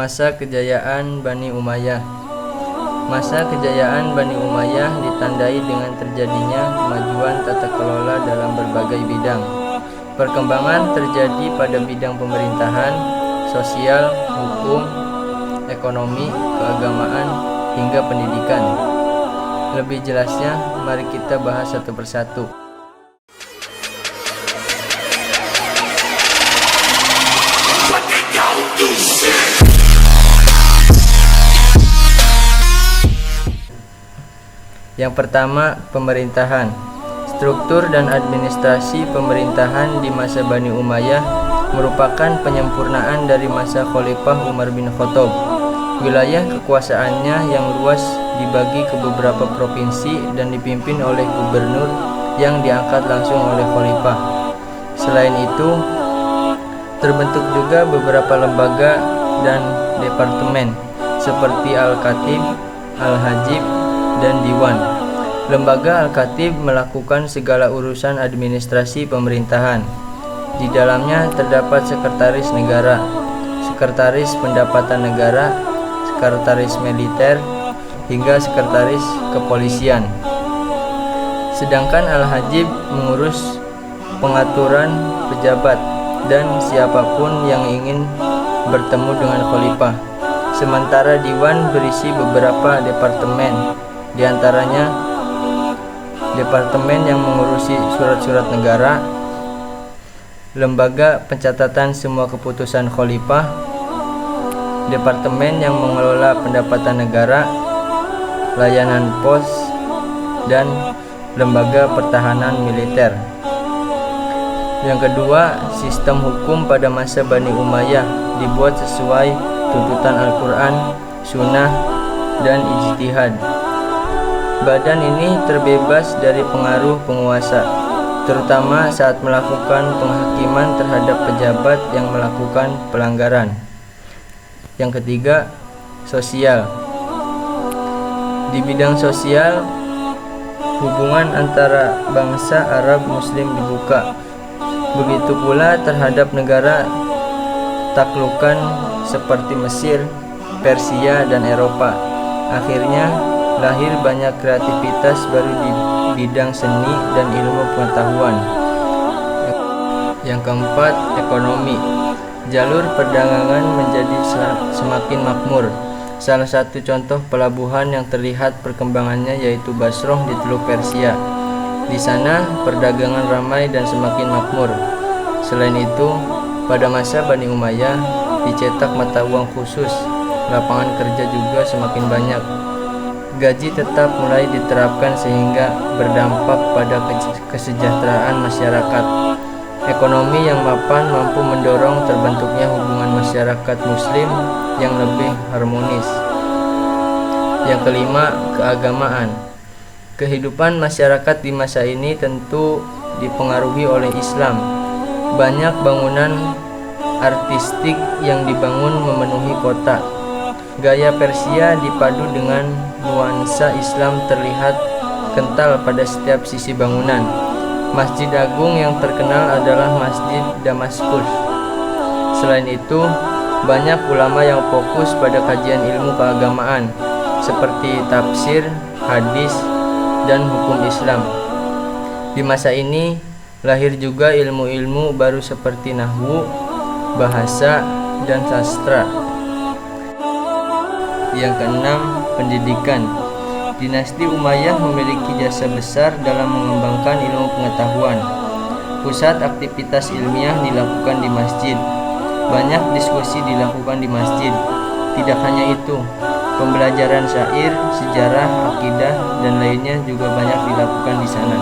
Masa kejayaan Bani Umayyah. Masa kejayaan Bani Umayyah ditandai dengan terjadinya kemajuan tata kelola dalam berbagai bidang. Perkembangan terjadi pada bidang pemerintahan, sosial, hukum, ekonomi, keagamaan, hingga pendidikan. Lebih jelasnya, mari kita bahas satu persatu. Yang pertama, pemerintahan. Struktur dan administrasi pemerintahan di masa Bani Umayyah merupakan penyempurnaan dari masa Khalifah Umar bin Khattab. Wilayah kekuasaannya yang luas dibagi ke beberapa provinsi dan dipimpin oleh gubernur yang diangkat langsung oleh Khalifah. Selain itu, terbentuk juga beberapa lembaga dan departemen seperti Al-Khatib, Al-Hajib, dan Diwan. Lembaga Al-Khatib melakukan segala urusan administrasi pemerintahan. Di dalamnya terdapat sekretaris negara, sekretaris pendapatan negara, sekretaris militer, hingga sekretaris kepolisian. Sedangkan Al-Hajib mengurus pengaturan pejabat dan siapapun yang ingin bertemu dengan khalifah. Sementara Diwan berisi beberapa departemen, di antaranya departemen yang mengurusi surat-surat negara, lembaga pencatatan semua keputusan khalifah, departemen yang mengelola pendapatan negara, layanan pos, dan lembaga pertahanan militer. Yang kedua, sistem hukum pada masa Bani Umayyah dibuat sesuai tuntutan Al-Quran, Sunnah, dan ijtihad. Badan ini terbebas dari pengaruh penguasa, terutama saat melakukan penghakiman terhadap pejabat yang melakukan pelanggaran. Yang ketiga, sosial. Di bidang sosial, hubungan antara bangsa Arab Muslim dibuka. Begitu pula terhadap negara taklukan seperti Mesir, Persia, dan Eropa. Akhirnya lahir banyak kreativitas baru di bidang seni dan ilmu pengetahuan. Yang keempat, ekonomi. Jalur perdagangan menjadi semakin makmur. Salah satu contoh pelabuhan yang terlihat perkembangannya yaitu Basroh di Teluk Persia. Di sana perdagangan ramai dan semakin makmur. Selain itu, pada masa Bani Umayyah dicetak mata uang khusus. Lapangan kerja juga semakin banyak. Gaji tetap mulai diterapkan sehingga berdampak pada kesejahteraan masyarakat. Ekonomi yang mapan mampu mendorong terbentuknya hubungan masyarakat Muslim yang lebih harmonis. Yang kelima, keagamaan. Kehidupan masyarakat di masa ini tentu dipengaruhi oleh Islam. Banyak bangunan artistik yang dibangun memenuhi kota. Gaya Persia dipadu dengan nuansa Islam terlihat kental pada setiap sisi bangunan. Masjid Agung yang terkenal adalah Masjid Damaskus. Selain itu, banyak ulama yang fokus pada kajian ilmu keagamaan seperti tafsir, hadis, dan hukum Islam. Di masa ini lahir juga ilmu-ilmu baru seperti nahwu, bahasa, dan sastra. Yang keenam, pendidikan. Dinasti Umayyah memiliki jasa besar dalam mengembangkan ilmu pengetahuan. Pusat aktivitas ilmiah dilakukan di masjid. Banyak diskusi dilakukan di masjid. Tidak hanya itu, pembelajaran syair, sejarah, akidah, dan lainnya juga banyak dilakukan di sana.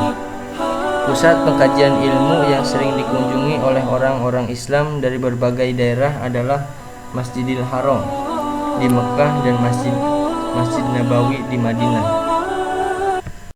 Pusat pengkajian ilmu yang sering dikunjungi oleh orang-orang Islam dari berbagai daerah adalah Masjidil Haram di Mekah dan Masjid Nabawi di Madinah.